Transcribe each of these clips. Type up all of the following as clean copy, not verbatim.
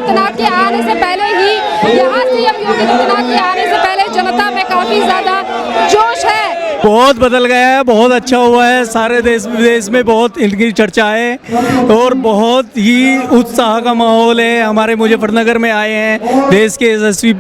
आदित्यनाथ के आने से पहले ही यहाँ सीएम योगी आदित्यनाथ के आने से पहले जनता में काफी ज्यादा जोश है। बहुत बदल गया है, बहुत अच्छा हुआ है। सारे देश विदेश में बहुत इनकी चर्चा है और बहुत ही उत्साह का माहौल है। हमारे मुजफ्फरनगर में आए हैं देश के यशस्वी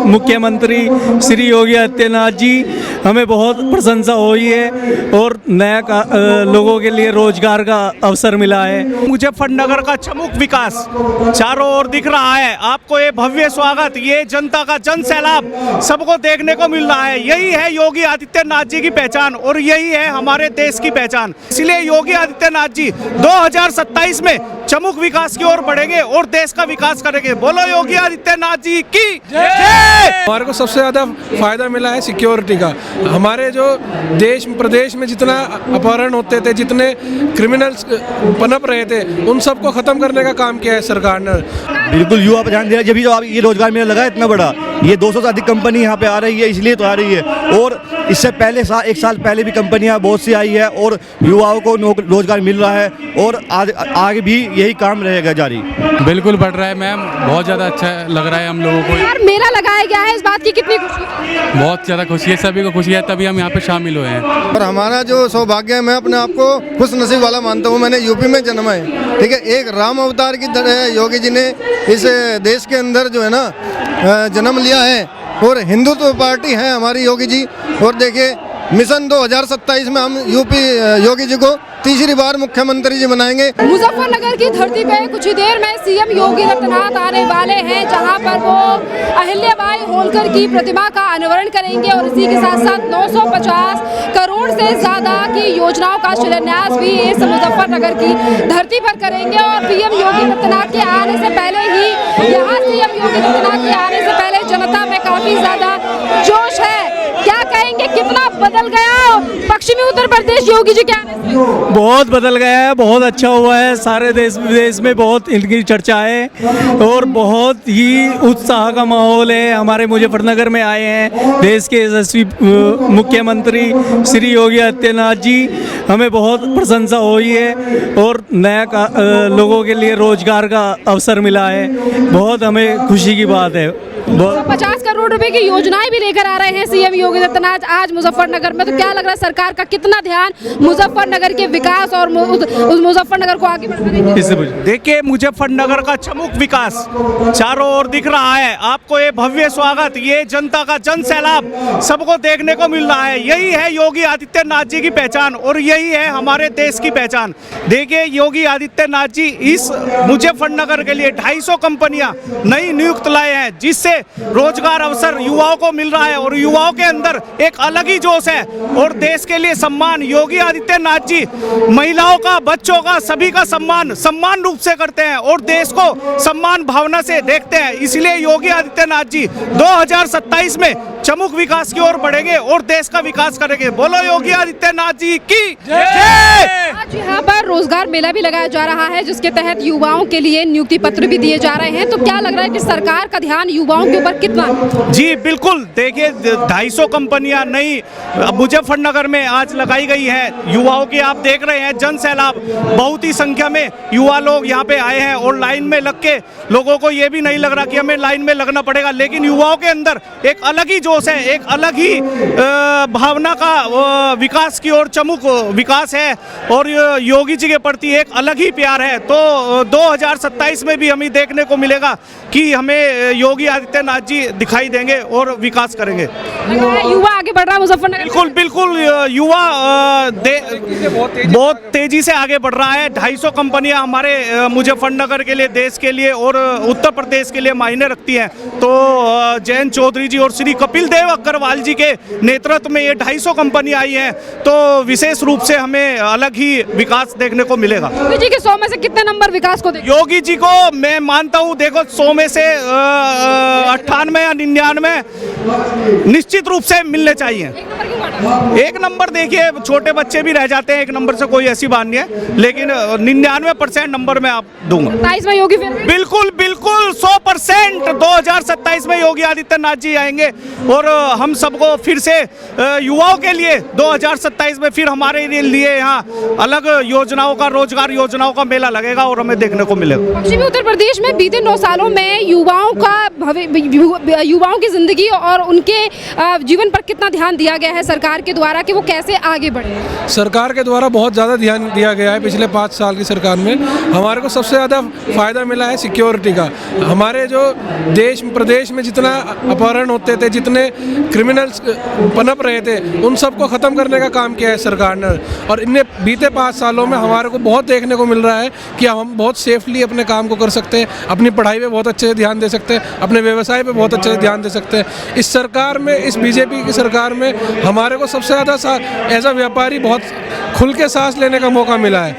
मुख्यमंत्री श्री योगी आदित्यनाथ जी, हमें बहुत प्रशंसा हुई है और नया लोगों के लिए रोजगार का अवसर मिला है। मुजफ्फरनगर का चमुक विकास चारों ओर दिख रहा है आपको। ये भव्य स्वागत, ये जनता का जन सैलाब सबको देखने को मिल रहा है। यही है योगी आदित्यनाथ जी की पहचान और यही है हमारे देश की पहचान। इसलिए योगी आदित्यनाथ जी 2027 में चमुक विकास की ओर बढ़ेंगे और देश का विकास करेंगे। बोलो योगी आदित्यनाथ जी की जय। हमारे को सबसे ज़्यादा फायदा मिला है सिक्योरिटी का। हमारे जो देश प्रदेश में जितना अपहरण होते थे, जितने क्रिमिनल्स पनप रहे थे, उन सबको खत्म करने का काम किया है सरकार ने। बिल्कुल युवा पर ध्यान दे रहा है, जब जो ये रोजगार मेला लगा इतना बड़ा, ये 200 से अधिक कंपनी यहाँ पे आ रही है, इसलिए तो आ रही है। और इससे पहले एक साल पहले भी कंपनियाँ बहुत सी आई है और युवाओं को रोजगार मिल रहा है और आगे भी यही काम रहेगा जारी। बिल्कुल बढ़ रहा है मैम, बहुत ज़्यादा अच्छा लग रहा है हम लोगों को। यार मेला लगाया गया है, इस बात की कितनी खुशी? बहुत ज़्यादा खुशी है, सभी को खुशी है, तभी हम यहाँ पे शामिल हुए हैं। और हमारा जो सौभाग्य है, मैं अपने आप को खुश नसीब वाला मानता हूँ। मैंने यूपी में जन्मा है, ठीक है। एक राम अवतार की तरह योगी जी ने इस देश के अंदर जो है ना जन्म लिया है और हिंदुत्व पार्टी है हमारी योगी जी। और देखिए मिशन 2027 में हम योगी जी को तीसरी बार मुख्यमंत्री जी बनाएंगे। मुजफ्फरनगर की धरती पे कुछ ही देर में सीएम योगी आदित्यनाथ आने वाले हैं, जहां पर वो अहिल्याबाई होलकर की प्रतिमा का अनावरण करेंगे और इसी के साथ साथ 950 करोड़ से ज्यादा की योजनाओं का शिलान्यास भी इस मुजफ्फरनगर की धरती पर करेंगे। और पीएम योगी आदित्यनाथ के आने से पहले ही यहाँ सीएम योगी आदित्यनाथ के आने से पहले जनता में काफी ज्यादा जोश है। क्या कहेंगे, कितना बदल गया पश्चिमी उत्तर प्रदेश योगी जी के आने से? बहुत बदल गया है, बहुत अच्छा हुआ है। सारे देश विदेश में बहुत इनकी चर्चा है और बहुत ही उत्साह का माहौल है। हमारे मुजफ्फरनगर में आए हैं देश के यशस्वी मुख्यमंत्री श्री योगी आदित्यनाथ जी, हमें बहुत प्रशंसा हुई है और नया लोगों के लिए रोजगार का अवसर मिला है। बहुत हमें खुशी की बात है। 50 करोड़ रुपए की योजनाएं भी लेकर आ रहे हैं सीएम योगी आदित्यनाथ आज मुजफ्फरनगर में। तो क्या लग रहा है सरकार का कितना ध्यान मुजफ्फरनगर के विकास और उस मुजफ्फरनगर को आगे बढ़ाने की? देखिए मुजफ्फरनगर का चमुक विकास चारों ओर दिख रहा है आपको। ये भव्य स्वागत, ये जनता का जन सैलाब सबको देखने को मिल रहा है। यही है योगी आदित्यनाथ जी की पहचान और यही है हमारे देश की पहचान। देखिए योगी आदित्यनाथ जी इस मुजफ्फरनगर के लिए 250 कंपनियां नई नियुक्त लाए हैं, जिससे रोजगार अवसर युवाओं को मिल रहा है और युवाओं के अंदर एक अलग ही जोश है और देश के लिए सम्मान। योगी आदित्यनाथ जी महिलाओं का, बच्चों का, सभी का सम्मान रूप से करते हैं और देश को सम्मान भावना से देखते हैं। इसलिए योगी आदित्यनाथ जी 2027 में चमुक विकास की ओर बढ़ेंगे और देश का विकास करेंगे। बोलो योगी आदित्यनाथ जी की जय। आज यहाँ पर रोजगार मेला भी लगाया जा रहा है, जिसके तहत युवाओं के लिए नियुक्ति पत्र भी दिए जा रहे हैं। तो क्या लग रहा है कि सरकार का ध्यान युवाओं के ऊपर कितना? जी बिल्कुल, देखिए 250 कंपनियां नई मुजफ्फरनगर में आज लगाई गई है। युवाओं की आप देख रहे हैं जन सैलाब, बहुत ही संख्या में युवा लोग यहाँ पे आए हैं और लाइन में लग के लोगों को ये भी नहीं लग रहा कि हमें लाइन में लगना पड़ेगा, लेकिन युवाओं के अंदर एक अलग ही जोश है, एक अलग ही भावना का विकास की ओर चमुक विकास है और योगी जी के प्रति एक अलग ही प्यार है। तो 2027 में भी हमें देखने को मिलेगा कि हमें योगी आदित्यनाथ जी दिखाई देंगे और विकास करेंगे। युवा आगे बढ़ रहा है मुजफ्फरनगर। बिल्कुल बिल्कुल, युवा बहुत तेजी से आगे बढ़ रहा है। 250 कंपनियां हमारे मुजफ्फरनगर के लिए, देश के लिए और उत्तर प्रदेश के लिए मायने रखती हैं। तो जयंत चौधरी जी और श्री कपिल देव अग्रवाल जी के नेतृत्व में ये 250 कंपनियां आई हैं, तो विशेष रूप से हमें अलग ही विकास देखने को मिलेगा। योगी जी के 100 में से कितने नंबर विकास को देंगे? योगी जी को मैं मानता हूँ, देखो 100 में से 98 या 99 निश्चित रूप से मिलने चाहिए। एक नंबर देखिए छोटे बच्चे भी रह जाते हैं, एक नंबर से कोई ऐसी बात नहीं है, लेकिन 99% नंबर मैं आप दूंगा। 27 में योगी फिर बिल्कुल बिल्कुल 100% 2027 में योगी आदित्यनाथ जी आएंगे और हम सबको फिर से युवाओं के लिए 2027 में फिर हमारे लिए यहाँ अलग योजनाओं का, रोजगार योजनाओं का मेला लगेगा और हमें देखने को मिलेगा। पश्चिमी उत्तर प्रदेश में बीते 9 सालों में युवाओं की जिंदगी और उनके जीवन पर कितना ध्यान दिया गया है सरकार के द्वारा कि वो कैसे आगे बढ़े? सरकार के द्वारा बहुत ज़्यादा ध्यान दिया गया है पिछले 5 साल की सरकार में। हमारे को सबसे ज़्यादा फ़ायदा मिला है सिक्योरिटी का। हमारे जो देश प्रदेश में जितना अपहरण होते थे, जितने क्रिमिनल्स पनप रहे थे, उन सबको ख़त्म करने का काम किया है सरकार ने। और इन्हें बीते 5 सालों में हमारे को बहुत देखने को मिल रहा है कि हम बहुत सेफली अपने काम को कर सकते हैं, अपनी पढ़ाई पे बहुत अच्छे से ध्यान दे सकते हैं, अपने व्यवसाय पे बहुत अच्छे से ध्यान दे सकते हैं। इस सरकार में, इस बीजेपी की सरकार में हमारे को सबसे ज़्यादा एज अ व्यापारी बहुत खुल के सांस लेने का मौका मिला है।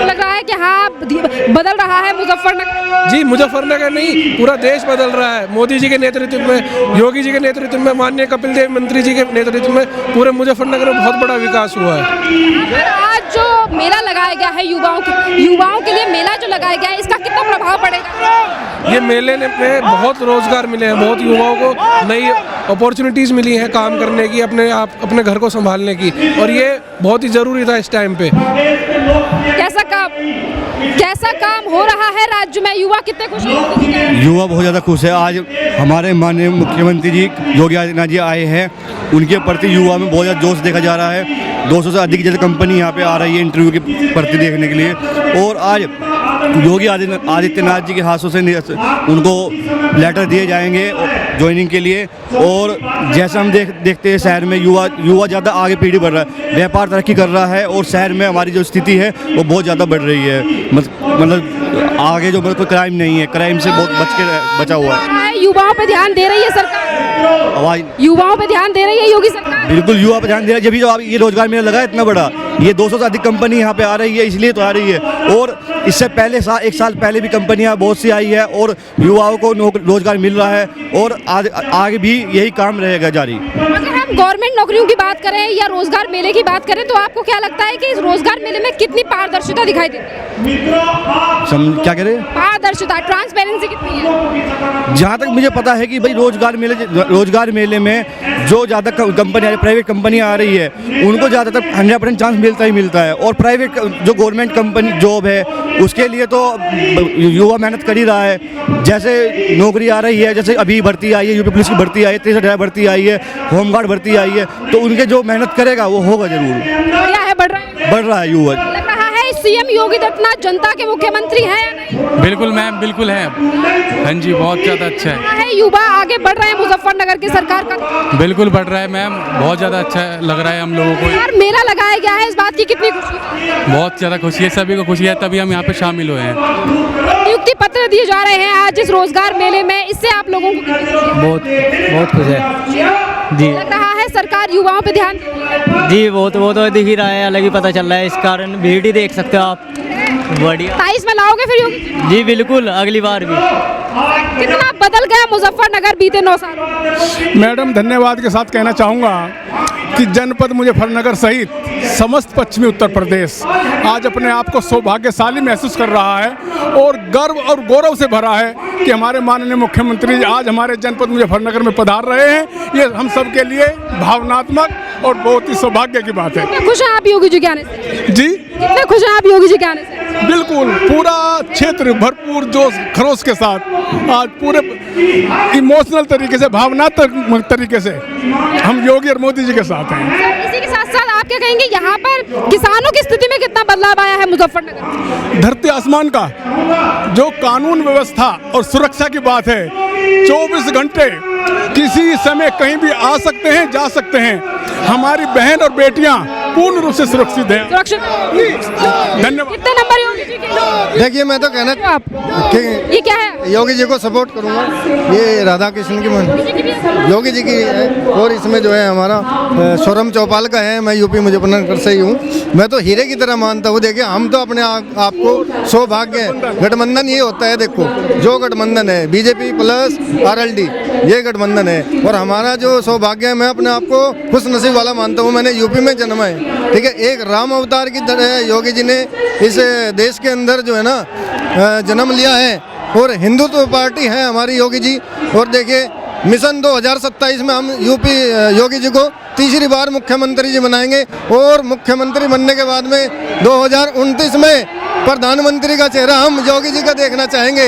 लग रहा है कि हाँ बदल रहा है मुजफ्फरनगर। जी, मुजफ्फरनगर नहीं, पूरा देश बदल रहा है। मोदी जी के नेतृत्व में, योगी जी के नेतृत्व में, माननीय कपिल देव मंत्री जी के नेतृत्व में पूरे मुजफ्फरनगर में बहुत बड़ा विकास हुआ है। आज जो मेला लगाया गया है युवाओं के लिए मेला जो लगाया गया है, इसका कितना प्रभाव पड़ेगा? ये मेले में बहुत रोजगार मिले हैं, बहुत युवाओं को नई अपॉर्चुनिटीज़ मिली हैं काम करने की, अपने घर को संभालने की, और ये बहुत ही ज़रूरी था इस टाइम पे। कैसा काम हो रहा है राज्य में? युवा कितने खुश हैं? युवा बहुत ज़्यादा खुश है। आज हमारे माननीय मुख्यमंत्री जी योगी आदित्यनाथ जी आए हैं, उनके प्रति युवा में बहुत ज़्यादा जोश देखा जा रहा है। 200 से अधिक जैसे कंपनी यहाँ पे आ रही है इंटरव्यू की भर्ती देखने के लिए, और आज योगी आदित्यनाथ जी के हाथों से उनको लेटर दिए जाएंगे ज्वाइनिंग के लिए। और जैसा हम देखते हैं शहर में युवा ज़्यादा आगे पीढ़ी बढ़ रहा है, व्यापार तरक्की कर रहा है, और शहर में हमारी जो स्थिति है वो बहुत ज़्यादा बढ़ रही है। मतलब आगे जो कोई क्राइम नहीं है, क्राइम से बहुत बचा हुआ है। युवाओं पे ध्यान दे रही है सरकार, आवाज युवाओं पे ध्यान दे रही है योगी सरकार। बिल्कुल युवा पे ध्यान दे रहा है, जब जो ये रोजगार मेला लगा है इतना बड़ा, ये 200 से अधिक कंपनी यहाँ पे आ रही है, इसलिए तो आ रही है। और इससे पहले 1 साल पहले भी कंपनियाँ बहुत सी आई है और युवाओं को रोजगार मिल रहा है, और आगे भी यही काम रहेगा जारी। अगर हम गवर्नमेंट नौकरियों की बात करें या रोजगार मेले की बात करें, तो आपको क्या लगता है कि इस रोजगार मेले में कितनी पारदर्शिता दिखाई देती है? क्या कह रहे हैं? पारदर्शिता, ट्रांसपेरेंसी कितनी है? जहाँ तक मुझे पता है कि भाई रोजगार मेले में जो ज़्यादा कंपनी, प्राइवेट कंपनियाँ आ रही है, उनको ज़्यादातर 100% चांस मिलता ही मिलता है। और प्राइवेट जो गवर्नमेंट कंपनी जॉब है उसके लिए तो युवा मेहनत कर ही रहा है। जैसे नौकरी आ रही है, जैसे अभी भर्ती आई है, यूपी पुलिस की भर्ती आई है, 63 भर्ती आई है, होमगार्ड भर्ती आई है, तो उनके जो मेहनत करेगा वो होगा जरूर। बढ़िया है, बढ़ रहा है युवा। लग रहा है सीएम योगी आदित्यनाथ जनता के मुख्यमंत्री हैं या नहीं? बिल्कुल मैम, बिल्कुल है। हाँ जी, बहुत ज़्यादा अच्छा है। युवा आगे बढ़ रहे हैं मुजफ्फरनगर की सरकार का। बिल्कुल बढ़ रहा है मैम, बहुत ज़्यादा अच्छा लग रहा है हम लोगों को। यार मेला लगाया गया है, इस बात की कितनी खुशी? बहुत ज़्यादा खुशी है, सभी को खुशी है, तभी हम यहाँ पे शामिल हुए हैं। नियुक्ति पत्र दिए जा रहे हैं आज इस रोजगार मेले में, इससे आप लोगों को कितनी खुशी है? बहुत खुश है जी। लग रहा है सरकार युवाओं पे ध्यान दे रही है। जी वो तो दिख ही रहा है, अलग ही पता चल रहा है, इस कारण भीड़ ही देख सकते हो आप। बढ़िया। 27 में लाओगे फिर योगी? जी बिल्कुल, अगली बार भी। कितना बदल गया मुजफ्फरनगर बीते 9 साल? मैडम धन्यवाद के साथ कहना चाहूँगा कि जनपद मुजफ्फरनगर सहित समस्त पश्चिमी उत्तर प्रदेश आज अपने आप को सौभाग्यशाली महसूस कर रहा है और गर्व और गौरव से भरा है कि हमारे माननीय मुख्यमंत्री आज हमारे जनपद मुजफ्फरनगर में पधार रहे हैं। ये हम सब के लिए भावनात्मक और बहुत ही सौभाग्य की बात है। खुश हैं आप योगी जी के आने से? जी कितने खुश हैं आप योगी जी के आने से? बिल्कुल, पूरा क्षेत्र भरपूर जोश खरोश के साथ आज पूरे इमोशनल तरीके से, भावनात्मक तरीके से हम योगी और मोदी जी के साथ हैं। इसी के साथ साथ आप क्या कहेंगे, यहाँ पर किसानों की स्थिति में कितना बदलाव आया है मुजफ्फरनगर? धरती आसमान का जो कानून व्यवस्था और सुरक्षा की बात है, 24 घंटे किसी समय कहीं भी आ सकते हैं, जा सकते हैं। हमारी बहन और बेटियां पूर्ण रूप से सुरक्षित हैं। धन्यवाद। कितने नंबर योगी जी के? देखिए मैं तो कहना कि ये क्या है? योगी जी को सपोर्ट करूंगा। ये राधा कृष्ण की योगी जी की है, और इसमें जो है हमारा सोरम चौपाल का है। मैं यूपी मुजफ्फरनगर से ही हूँ। मैं तो हीरे की तरह मानता हूँ। देखिए हम तो अपने आप को सौभाग्य, गठबंधन ये होता है, देखो जो गठबंधन है बीजेपी प्लस RLD, ये गठबंधन है, और हमारा जो सौभाग्य है, मैं अपने आप को खुश नसीब वाला मानता हूँ। मैंने यूपी में जन्मा है, ठीक है। एक राम अवतार की तरह योगी जी ने इस देश के अंदर जो है ना जन्म लिया है, और हिंदुत्व पार्टी है हमारी योगी जी। और देखिए मिशन 2027 में हम यूपी योगी जी को तीसरी बार मुख्यमंत्री जी बनाएंगे और मुख्यमंत्री बनने के बाद में 2029 में प्रधानमंत्री का चेहरा हम योगी जी का देखना चाहेंगे।